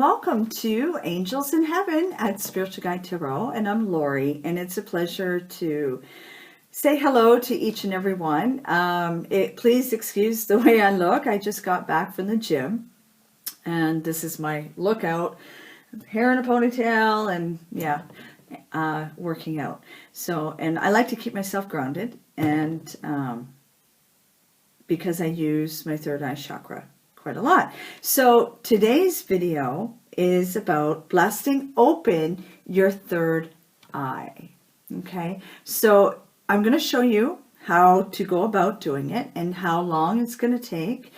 welcome to Angels in Heaven at Spiritual Guide Tarot, and I'm Lori, and it's a pleasure to say hello to each and every one. Please excuse the way I look. I just got back from the gym, and this is my lookout, hair in a ponytail, and yeah, working out. So, and I like to keep myself grounded, and because I use my third eye chakra quite a lot. So today's video is about blasting open your third eye. Okay, so I'm going to show you how to go about doing it and how long it's going to take.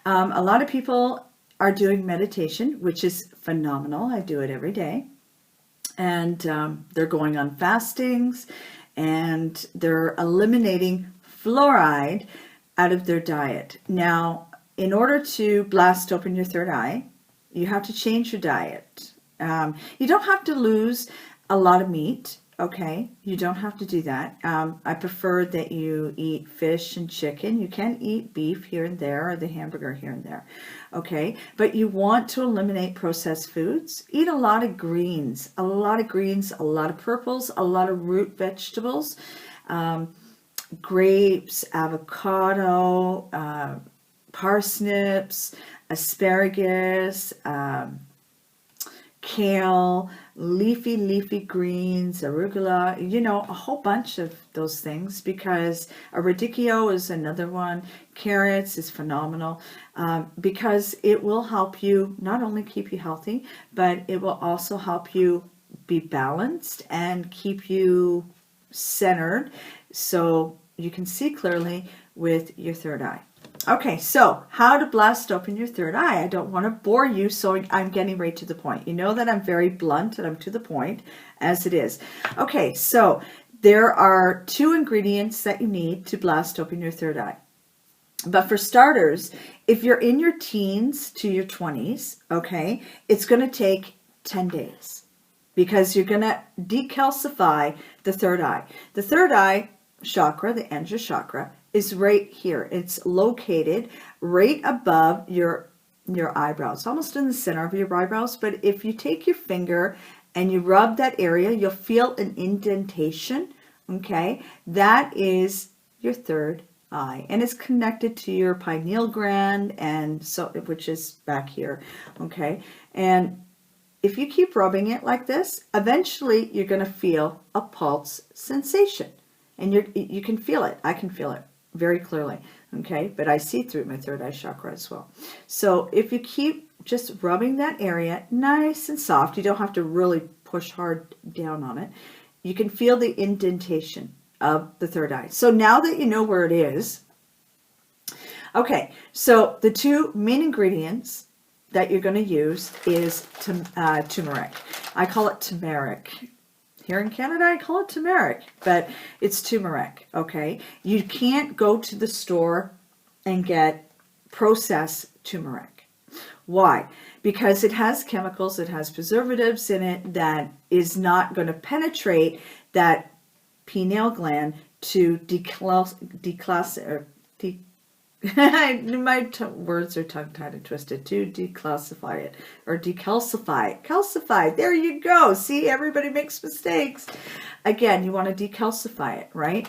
A lot of people are doing meditation, which is phenomenal. I do it every day, and they're going on fastings, and they're eliminating fluoride out of their diet. Now, in order to blast open your third eye, you have to change your diet. You don't have to lose a lot of meat, okay? You don't have to do that. I prefer that you eat fish and chicken. You can eat beef here and there, or the hamburger here and there, okay? But you want to eliminate processed foods. Eat a lot of greens, a lot of purples, a lot of root vegetables, grapes, avocado, parsnips, asparagus, kale, leafy greens, arugula, you know, a whole bunch of those things, because a radicchio is another one. Carrots is phenomenal, because it will help you not only keep you healthy, but it will also help you be balanced and keep you centered so you can see clearly with your third eye. Okay, so how to blast open your third eye. I don't want to bore you, so I'm getting right to the point. You know that I'm very blunt and I'm to the point as it is. Okay, so there are 2 ingredients that you need to blast open your third eye. But for starters, if you're in your teens to your 20s, okay, it's going to take 10 days because you're going to decalcify the third eye. The third eye chakra, the Ajna chakra, is right here. It's located right above your eyebrows, almost in the center of your eyebrows. But if you take your finger and you rub that area, you'll feel an indentation. Okay, that is your third eye, and it's connected to your pineal gland, and so, which is back here. Okay, and if you keep rubbing it like this, eventually you're going to feel a pulse sensation, and you can feel it. I can feel it very clearly, okay? But I see through my third eye chakra as well. So if you keep just rubbing that area nice and soft, you don't have to really push hard down on it. You can feel the indentation of the third eye. So now that you know where it is, okay, so the 2 main ingredients that you're going to use is turmeric. I call it turmeric. Here in Canada, I call it turmeric, but it's turmeric, okay? You can't go to the store and get processed turmeric. Why? Because it has chemicals, it has preservatives in it that is not going to penetrate that pineal gland to my words are tongue-tied and twisted. To decalcify it, or decalcify it. Calcify, there you go. See, everybody makes mistakes. Again, you want to decalcify it, right?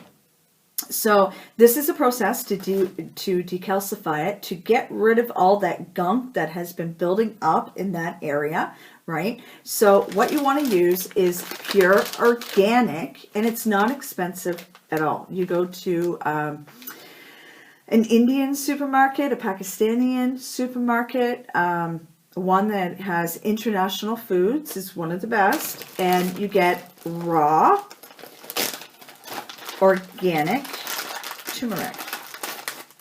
So this is a process to decalcify it, to get rid of all that gunk that has been building up in that area, right? So what you want to use is pure organic, and it's not expensive at all. You go to an Indian supermarket, a Pakistani supermarket, one that has international foods is one of the best, and you get raw, organic turmeric.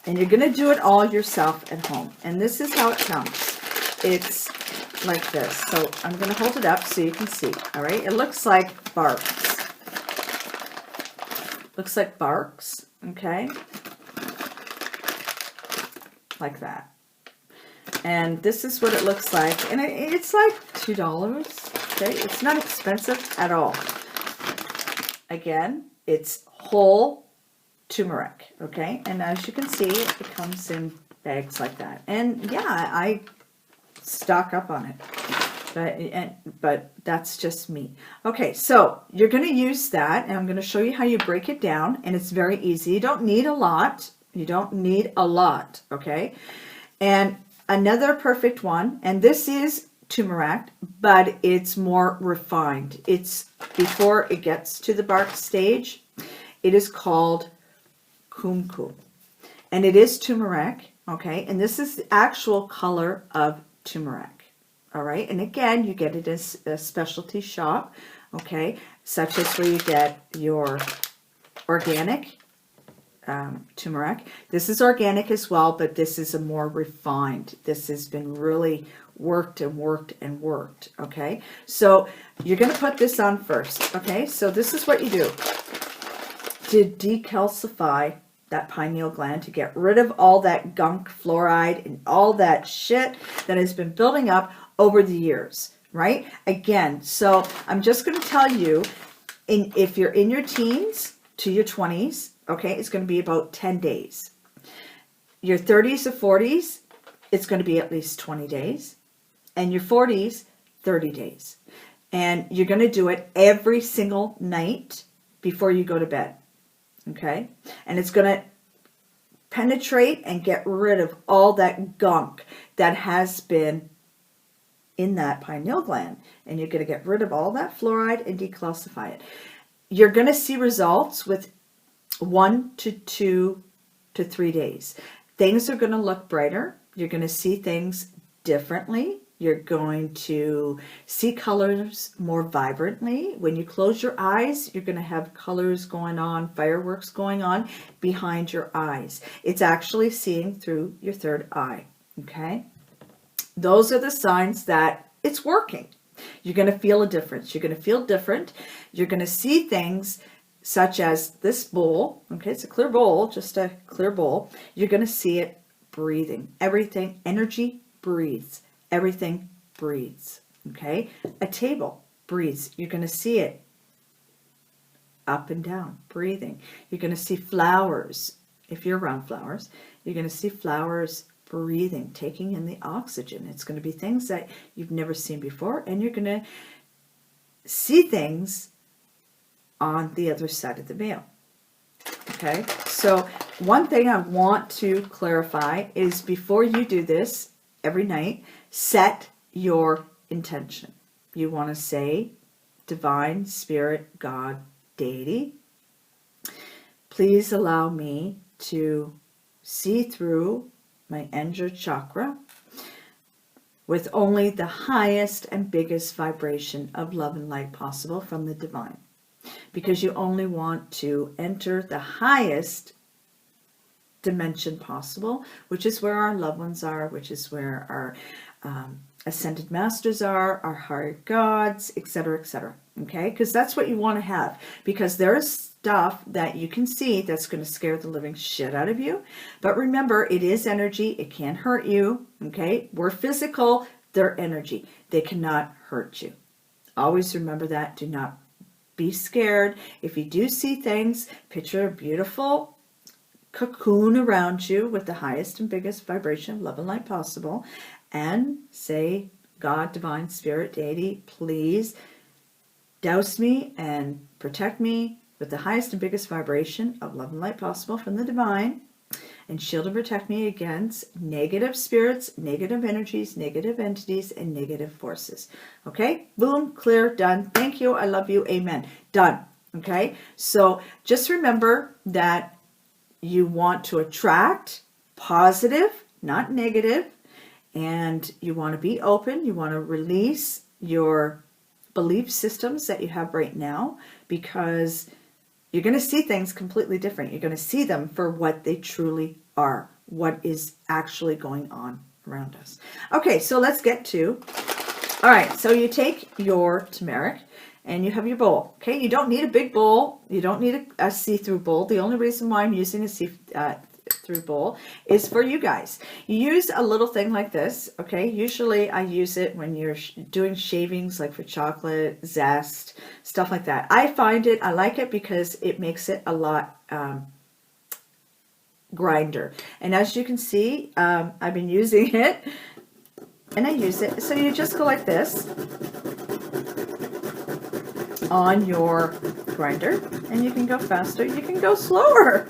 And you're going to do it all yourself at home. And this is how it comes. It's like this. So I'm going to hold it up so you can see, all right? It looks like barks. Looks like barks, okay? Like that. And this is what it looks like, and it's like $2, okay? It's not expensive at all. Again, it's whole turmeric, okay? And as you can see, it comes in bags like that. And yeah, I stock up on it. but that's just me. Okay, so you're going to use that, and I'm going to show you how you break it down, and it's very easy. You don't need a lot. You don't need a lot, okay? And another perfect one, and this is turmeric, but it's more refined. It's before it gets to the bark stage. It is called Kum Kum, and it is turmeric, okay? And this is the actual color of turmeric, all right? And again, you get it in a specialty shop, okay? Such as where you get your organic turmeric. This is organic as well, but this is a more refined. This has been really worked and worked and worked, okay? So you're going to put this on first, okay? So this is what you do to decalcify that pineal gland, to get rid of all that gunk, fluoride, and all that shit that has been building up over the years, right? Again, so I'm just going to tell you, if you're in your teens to your 20s, okay, it's going to be about 10 days. Your 30s to 40s, it's going to be at least 20 days. And your 40s, 30 days. And you're going to do it every single night before you go to bed. Okay? And it's going to penetrate and get rid of all that gunk that has been in that pineal gland. And you're going to get rid of all that fluoride and decalcify it. You're going to see results with 1 to 2 to 3 days. Things are going to look brighter. You're going to see things differently. You're going to see colors more vibrantly. When you close your eyes, you're going to have colors going on, fireworks going on behind your eyes. It's actually seeing through your third eye, okay? Those are the signs that it's working. You're going to feel a difference. You're going to feel different. You're going to see things such as this bowl, okay, it's a clear bowl, just a clear bowl. You're going to see it breathing. Everything, energy breathes. Everything breathes, okay? A table breathes. You're going to see it up and down, breathing. You're going to see flowers. If you're around flowers, you're going to see flowers breathing, taking in the oxygen. It's going to be things that you've never seen before, and you're going to see things on the other side of the veil. Okay, so one thing I want to clarify is before you do this every night, set your intention. You want to say, Divine Spirit, God, Deity, please allow me to see through my Endra chakra with only the highest and biggest vibration of love and light possible from the divine. Because you only want to enter the highest dimension possible, which is where our loved ones are, which is where our ascended masters are, our higher gods, etc., etc. Okay, because that's what you want to have. Because there is stuff that you can see that's going to scare the living shit out of you. But remember, it is energy. It can't hurt you. Okay, we're physical. They're energy. They cannot hurt you. Always remember that. Do not be scared. If you do see things, picture a beautiful cocoon around you with the highest and biggest vibration of love and light possible, and say, God, Divine Spirit, Deity, please douse me and protect me with the highest and biggest vibration of love and light possible from the divine, and shield and protect me against negative spirits, negative energies, negative entities, and negative forces. Okay, boom, clear, done. Thank you, I love you, amen. Done. Okay, so just remember that you want to attract positive, not negative, and you want to be open. You want to release your belief systems that you have right now, because you're going to see things completely different. You're going to see them for what they truly are, what is actually going on around us. Okay, so let's get to, all right, so you take your turmeric and you have your bowl. Okay, you don't need a big bowl. You don't need a see-through bowl. The only reason why I'm using a see-through bowl is for you guys. You use a little thing like this, okay? Usually I use it when you're doing shavings, like for chocolate, zest, stuff like that. I find it, I like it because it makes it a lot grinder. And as you can see, I've been using it and I use it. So you just go like this on your grinder, and you can go faster, you can go slower,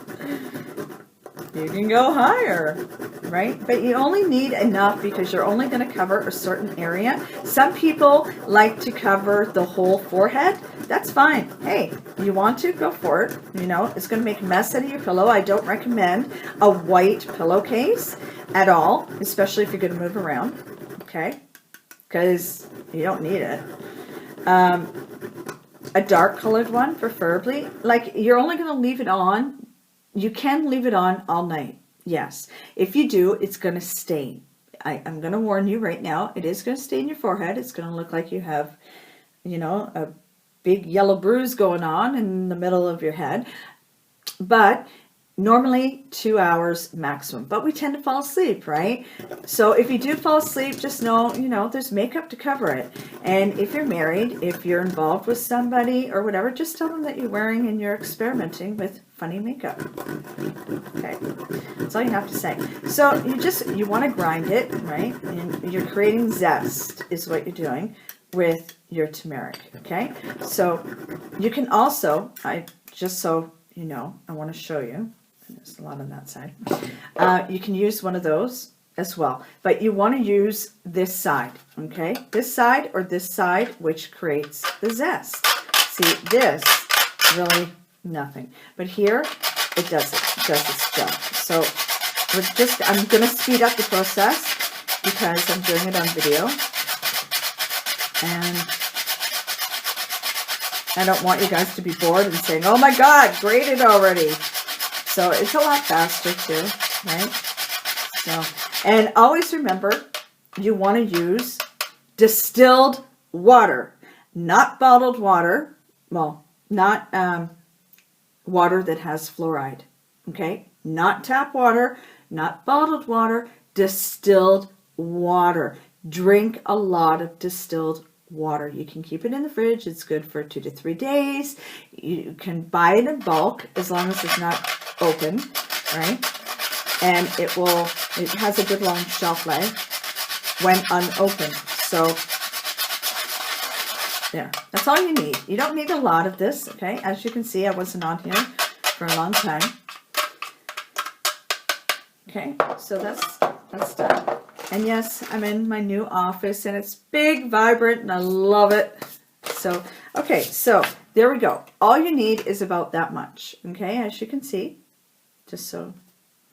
you can go higher, right? But you only need enough because you're only going to cover a certain area. Some people like to cover the whole forehead. That's fine. Hey, you want to, go for it. You know, it's going to make a mess out of your pillow. I don't recommend a white pillowcase at all, especially if you're going to move around, okay? Because you don't need it. A dark colored one, preferably. Like, you're only going to leave it on. You can leave it on all night. Yes. If you do, it's going to stain. I'm going to warn you right now. It is going to stain your forehead. It's going to look like you have, you know, a big yellow bruise going on in the middle of your head. But normally 2 hours maximum, but we tend to fall asleep, right? So if you do fall asleep, just know, you know, there's makeup to cover it. And if you're married, if you're involved with somebody or whatever, just tell them that you're wearing and you're experimenting with funny makeup. Okay, that's all you have to say. So you want to grind it, right? And you're creating zest is what you're doing with your turmeric, okay? So you can also, just so you know, I want to show you. There's a lot on that side. You can use one of those as well, but you want to use this side, okay? This side or this side, which creates the zest. See, this really nothing, but here it does its job. So I'm going to speed up the process because I'm doing it on video, and I don't want you guys to be bored and saying, "Oh my God, grate it already." So it's a lot faster too, right? So, and always remember, you want to use distilled water, not bottled water. Well, not water that has fluoride, okay? Not tap water, not bottled water, distilled water. Drink a lot of distilled water. You can keep it in the fridge. It's good for 2 to 3 days. You can buy it in bulk as long as it's not open, right? And it has a good long shelf life when unopened. So there, that's all you need. You don't need a lot of this, okay? As you can see, I wasn't on here for a long time. Okay, so that's done. And yes, I'm in my new office and it's big, vibrant, and I love it. So, okay, so there we go. All you need is about that much, okay, as you can see, just so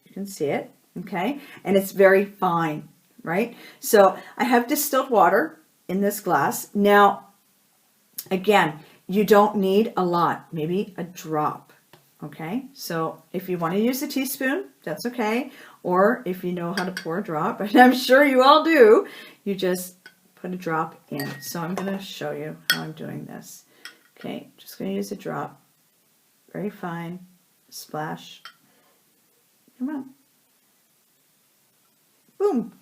you can see it, okay? And it's very fine, right? So I have distilled water in this glass. Now, again, you don't need a lot, maybe a drop, okay? So if you want to use a teaspoon, that's okay. Or if you know how to pour a drop, and I'm sure you all do, you just put a drop in. So I'm going to show you how I'm doing this. Okay, just going to use a drop. Very fine. Splash. Come on. Boom.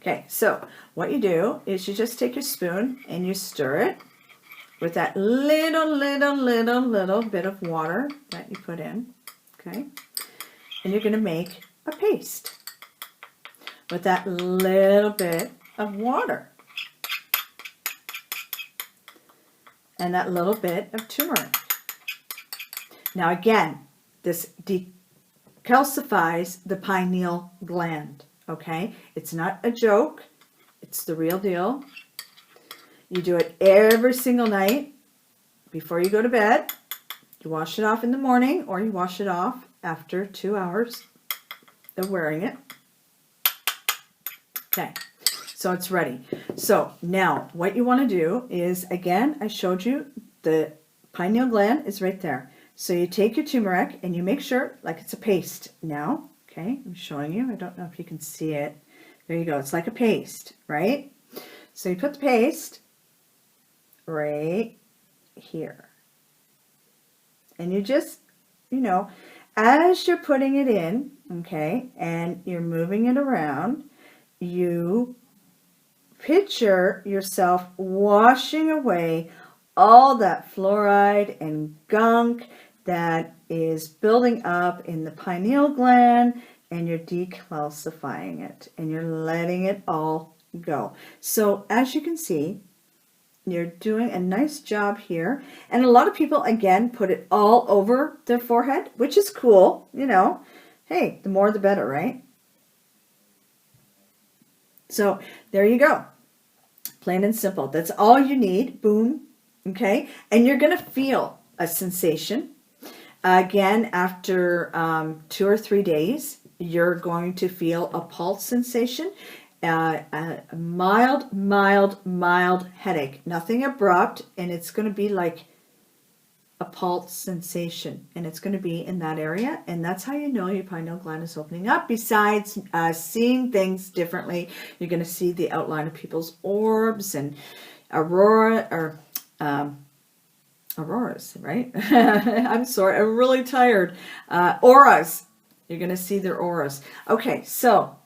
Okay, so what you do is you just take your spoon and you stir it with that little bit of water that you put in. Okay, and you're going to make a paste with that little bit of water and that little bit of turmeric. Now again, this decalcifies the pineal gland, okay? It's not a joke, it's the real deal. You do it every single night before you go to bed. You wash it off in the morning or you wash it off after 2 hours of wearing it. Okay, so it's ready. So now what you want to do is, again, I showed you the pineal gland is right there. So you take your turmeric and you make sure like it's a paste now. Okay, I'm showing you. I don't know if you can see it. There you go. It's like a paste, right? So you put the paste right here. And you just, you know, as you're putting it in, okay, and you're moving it around, you picture yourself washing away all that fluoride and gunk that is building up in the pineal gland, and you're decalcifying it, and you're letting it all go. So as you can see, you're doing a nice job here. And a lot of people, again, put it all over their forehead, which is cool, you know. Hey, the more the better, right? So there you go. Plain and simple. That's all you need. Boom. Okay. And you're going to feel a sensation. Again, after 2 or 3 days, you're going to feel a pulse sensation, a mild headache. Nothing abrupt, and it's going to be like a pulse sensation, and it's going to be in that area, and that's how you know your pineal gland is opening up. Besides seeing things differently, you're going to see the outline of people's orbs and auroras, right? I'm sorry, I'm really tired. Auras. You're going to see their auras. Okay, so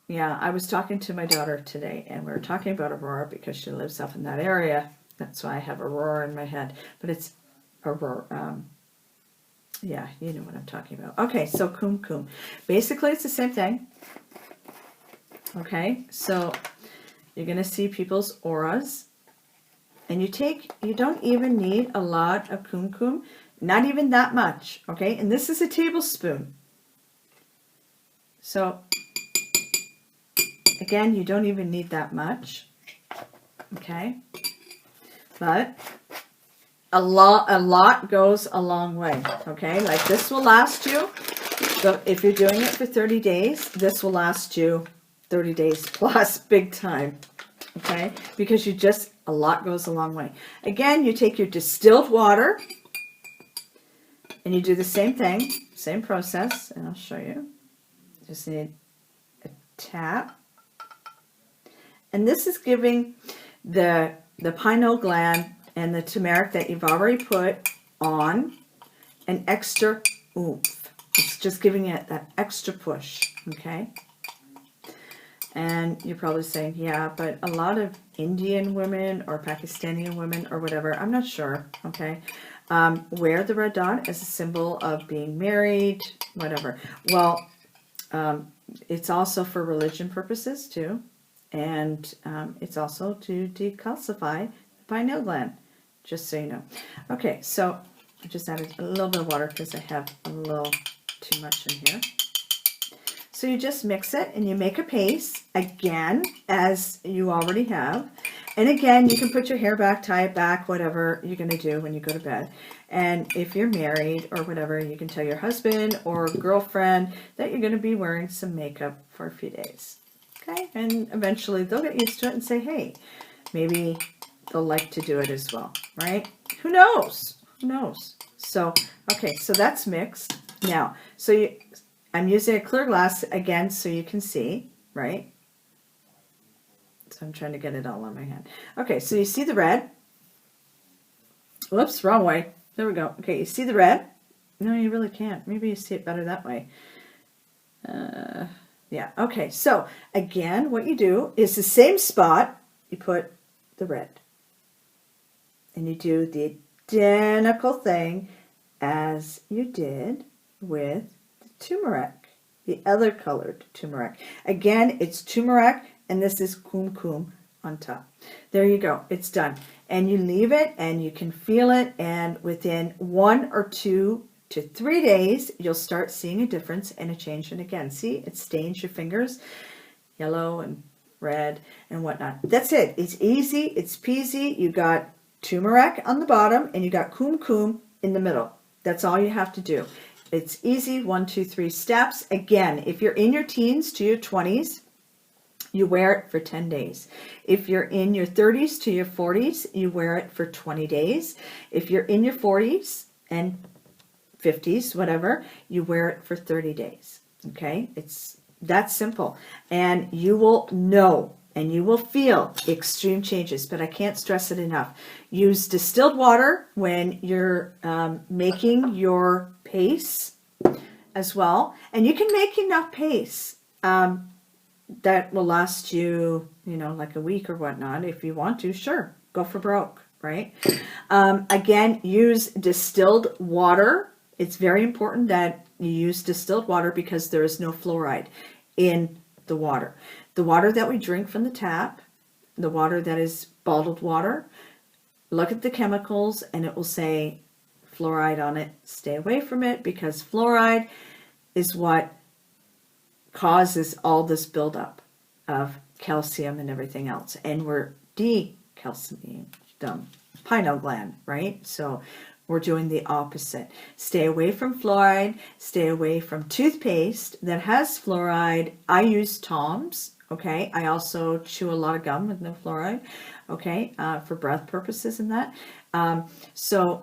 yeah, I was talking to my daughter today, and we were talking about Aurora because she lives up in that area. That's why I have Aurora in my head, but it's Aurora. Yeah, you know what I'm talking about. Okay, so Kum Kum. Basically, it's the same thing. Okay, so you're going to see people's auras, and you don't even need a lot of Kum Kum, not even that much. Okay, and this is a tablespoon. So again, you don't even need that much. Okay. But a lot goes a long way, okay? Like this will last you, so if you're doing it for 30 days, this will last you 30 days plus, big time, okay? Because a lot goes a long way. Again, you take your distilled water, and you do the same thing, same process, and I'll show you. Just need a tap. And this is giving the pineal gland and the turmeric that you've already put on an extra oomph. It's just giving it that extra push, okay? And you're probably saying, yeah, but a lot of Indian women or Pakistani women or whatever, I'm not sure, okay, wear the red dot as a symbol of being married, whatever. Well, it's also for religion purposes too. And it's also to decalcify the pineal gland, just so you know. Okay, so I just added a little bit of water because I have a little too much in here. So you just mix it and you make a paste, again, as you already have. And again, you can put your hair back, tie it back, whatever you're going to do when you go to bed. And if you're married or whatever, you can tell your husband or girlfriend that you're going to be wearing some makeup for a few days. Okay, and eventually they'll get used to it and say, hey, maybe they'll like to do it as well, right? Who knows? Who knows? So, okay, so that's mixed. Now, I'm using a clear glass again so you can see, right? So I'm trying to get it all on my hand. Okay, so you see the red. Whoops, wrong way. There we go. Okay, you see the red? No, you really can't. Maybe you see it better that way. Yeah, okay, so again, what you do is the same spot, you put the red. And you do the identical thing as you did with the turmeric, the other colored turmeric. Again, it's turmeric, and this is Kum Kum on top. There you go, it's done. And you leave it, and you can feel it, and within 1 or 2 to 3 days, you'll start seeing a difference and a change. And again, see, it stains your fingers, yellow and red and whatnot. That's it. It's easy. It's peasy. You got turmeric on the bottom and you got Kum Kum in the middle. That's all you have to do. It's easy. 1, 2, 3 steps. Again, if you're in your teens to your 20s, you wear it for 10 days. If you're in your 30s to your 40s, you wear it for 20 days. If you're in your 40s and 50s, whatever, you wear it for 30 days. Okay, it's that simple, and you will know and you will feel extreme changes, but I can't stress it enough. Use distilled water when you're making your paste as well, and you can make enough paste that will last you, like a week or whatnot. If you want to, sure, go for broke, right? Again, use distilled water. It's very important that you use distilled water because there is no fluoride in the water. The water that we drink from the tap, the water that is bottled water, look at the chemicals and it will say fluoride on it. Stay away from it, because fluoride is what causes all this buildup of calcium and everything else. And we're decalcifying the pineal gland, right? So we're doing the opposite. Stay away from fluoride. Stay away from toothpaste that has fluoride. I use Tom's. Okay, I also chew a lot of gum with no fluoride, okay, for breath purposes and that. So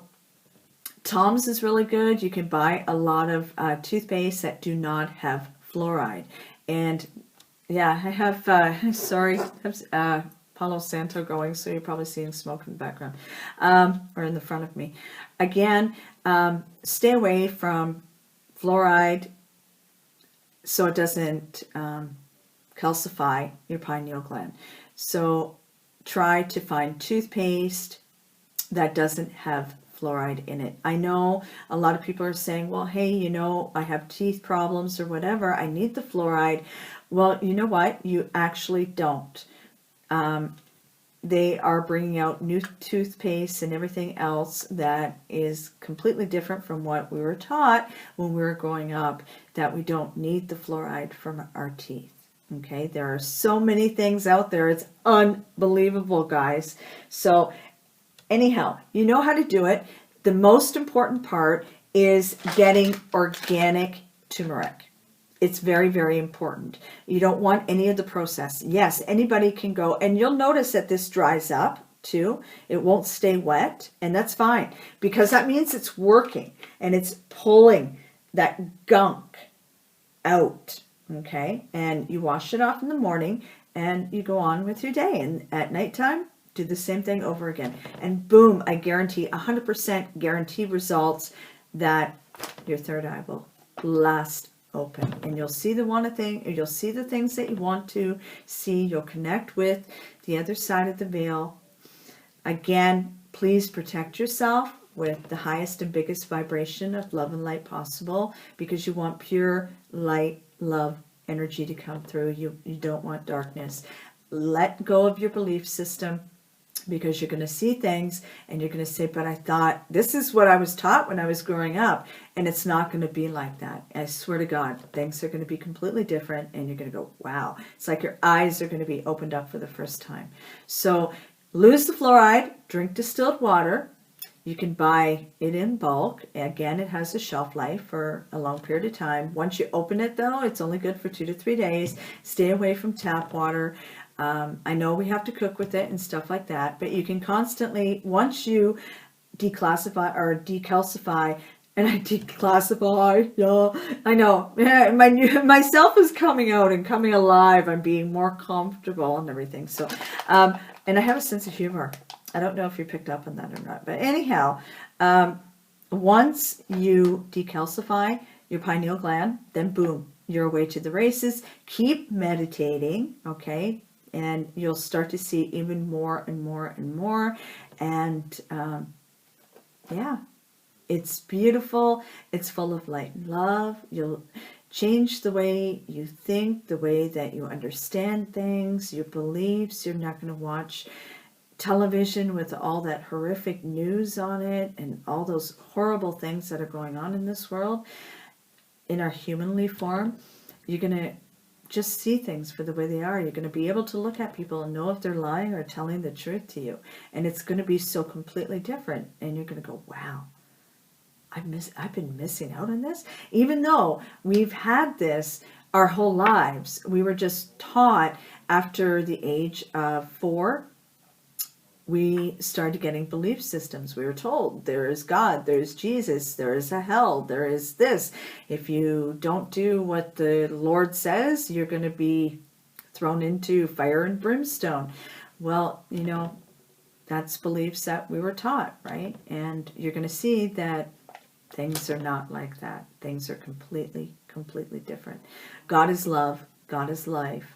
Tom's is really good. You can buy a lot of toothpaste that do not have fluoride. And yeah, I have, sorry, Palo Santo going, so you're probably seeing smoke in the background, or in the front of me. Again, stay away from fluoride so it doesn't calcify your pineal gland. So try to find toothpaste that doesn't have fluoride in it. I know a lot of people are saying, well, hey, you know, I have teeth problems or whatever, I need the fluoride. Well, you know what? You actually don't. They are bringing out new toothpaste and everything else that is completely different from what we were taught when we were growing up, that we don't need the fluoride from our teeth. Okay, there are so many things out there. It's unbelievable, guys. So anyhow, you know how to do it. The most important part is getting organic turmeric. It's very, very important. You don't want any of the processed. Yes, anybody can go, and you'll notice that this dries up too. It won't stay wet, and that's fine, because that means it's working and it's pulling that gunk out. Okay, and you wash it off in the morning and you go on with your day, and at nighttime do the same thing over again, and boom, I guarantee 100% guarantee results that your third eye will blast open, and you'll see you'll see the things that you want to see. You'll connect with the other side of the veil. Again, please protect yourself with the highest and biggest vibration of love and light possible, because you want pure light, love, energy to come through. You don't want darkness. Let go of your belief system, because you're going to see things and you're going to say, but I thought this is what I was taught when I was growing up, and it's not going to be like that. I swear to God, things are going to be completely different, and you're going to go, wow. It's like your eyes are going to be opened up for the first time. So lose the fluoride, drink distilled water. You can buy it in bulk. Again, it has a shelf life for a long period of time. Once you open it, though, it's only good for 2 to 3 days. Stay away from tap water. I know we have to cook with it and stuff like that, but you can constantly, once you declassify or decalcify, and I declassify, yeah, I know, yeah, myself is coming out and coming alive. I'm being more comfortable and everything. So, and I have a sense of humor. I don't know if you picked up on that or not, but anyhow, once you decalcify your pineal gland, then boom, you're away to the races. Keep meditating, okay? And you'll start to see even more and more and more. And yeah, it's beautiful. It's full of light and love. You'll change the way you think, the way that you understand things, your beliefs. You're not going to watch television with all that horrific news on it and all those horrible things that are going on in this world. In our humanly form, you're going to just see things for the way they are. You're going to be able to look at people and know if they're lying or telling the truth to you. And it's going to be so completely different. And you're going to go, wow, I've been missing out on this. Even though we've had this our whole lives, we were just taught after the age of 4, we started getting belief systems. We were told there is God, there is Jesus, there is a hell, there is this. If you don't do what the Lord says, you're going to be thrown into fire and brimstone. Well, you know, that's beliefs that we were taught, right? And you're going to see that things are not like that. Things are completely, completely different. God is love. God is life.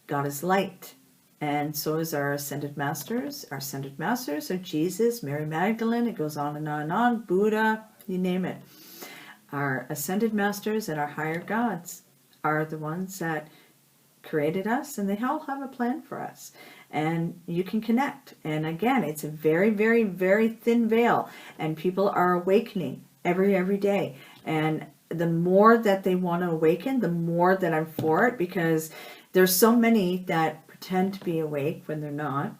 God is light. And so is our ascended masters. Our ascended masters are Jesus, Mary Magdalene, it goes on and on and on, Buddha, you name it. Our ascended masters and our higher gods are the ones that created us, and they all have a plan for us. And you can connect. And again, it's a very, very, very thin veil, and people are awakening every day. And the more that they want to awaken, the more that I'm for it, because there's so many that pretend to be awake when they're not,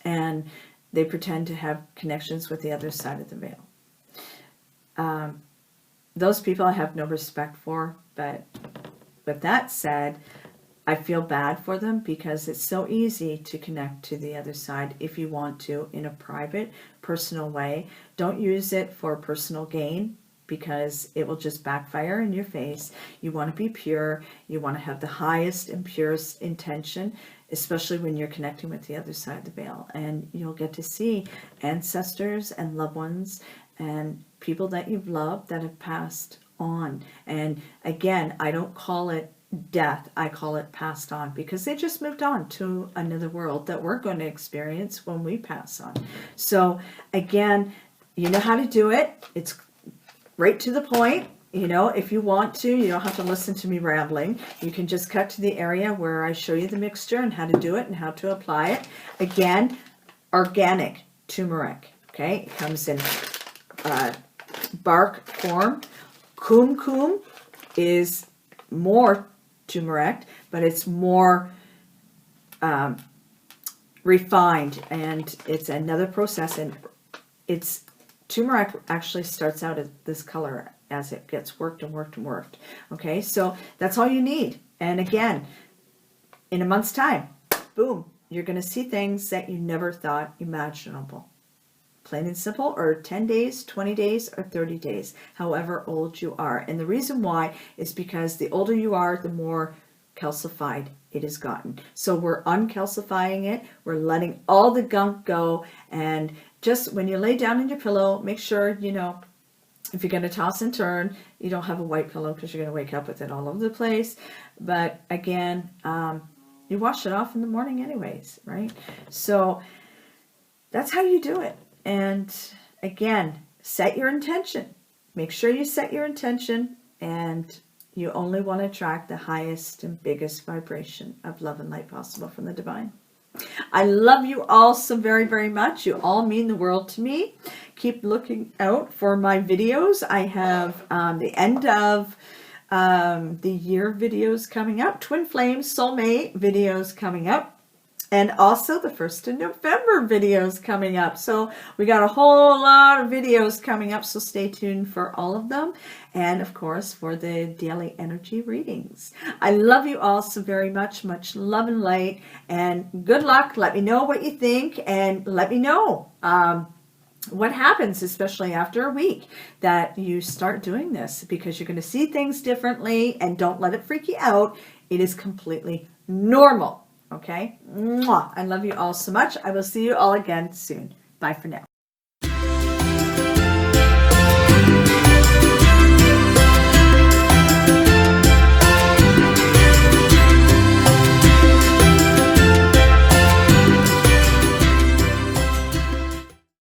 and they pretend to have connections with the other side of the veil. Those people I have no respect for, but with that said, I feel bad for them, because it's so easy to connect to the other side if you want to, in a private, personal way. Don't use it for personal gain, because it will just backfire in your face. You want to be pure. You want to have the highest and purest intention, especially when you're connecting with the other side of the veil. And you'll get to see ancestors and loved ones and people that you've loved that have passed on. And again, I don't call it death, I call it passed on, because they just moved on to another world that we're going to experience when we pass on. So again, you know how to do it. It's right to the point. You know, if you want to, you don't have to listen to me rambling. You can just cut to the area where I show you the mixture and how to do it and how to apply it. Again, organic turmeric. Okay, it comes in bark form. Kum Kum is more turmeric, but it's more refined, and it's another process. And it's turmeric actually starts out as this color as it gets worked and worked and worked. Okay, so that's all you need. And again, in a month's time, boom, you're going to see things that you never thought imaginable. Plain and simple, or 10 days, 20 days, or 30 days, however old you are. And the reason why is because the older you are, the more calcified it has gotten. So we're uncalcifying it. We're letting all the gunk go. And just when you lay down in your pillow, make sure, you know, if you're going to toss and turn, you don't have a white pillow, because you're going to wake up with it all over the place. But again, you wash it off in the morning anyways, right? So that's how you do it. And again, set your intention. Make sure you set your intention, and you only want to attract the highest and biggest vibration of love and light possible from the divine. I love you all so very, very much. You all mean the world to me. Keep looking out for my videos. I have the end of the year videos coming up, Twin Flames Soulmate videos coming up. And also the 1st of November videos coming up. So we got a whole lot of videos coming up. So stay tuned for all of them. And of course, for the daily energy readings. I love you all so very much. Much love and light. And good luck. Let me know what you think. And let me know what happens, especially after a week, that you start doing this. Because you're going to see things differently. And don't let it freak you out. It is completely normal. Okay? Mwah. I love you all so much. I will see you all again soon. Bye for now.